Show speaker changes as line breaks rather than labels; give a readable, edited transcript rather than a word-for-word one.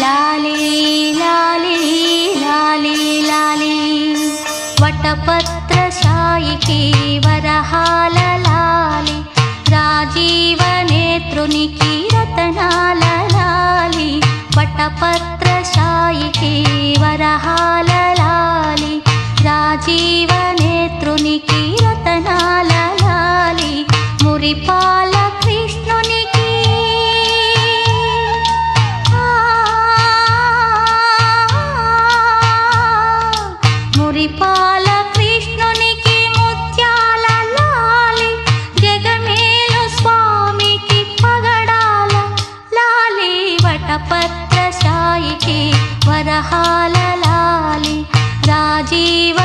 లాలి లాలి లాలి లాలి వటపత్రశాయికి వరహాల లాలి రాజీవ నేత్రునికి రతనాల లాలి వటపత్రశాయికి వరహాల లాలి రాజీవ నేత్రునికి రతనాల లాలి మురిపాల కృష్ణునికి మురిపాల కృష్ణునికి ముత్యాల లాలి జగమేలు స్వామికి పగడాల లాలి వటపత్రశాయికి వరహాల లాలి రాజీవ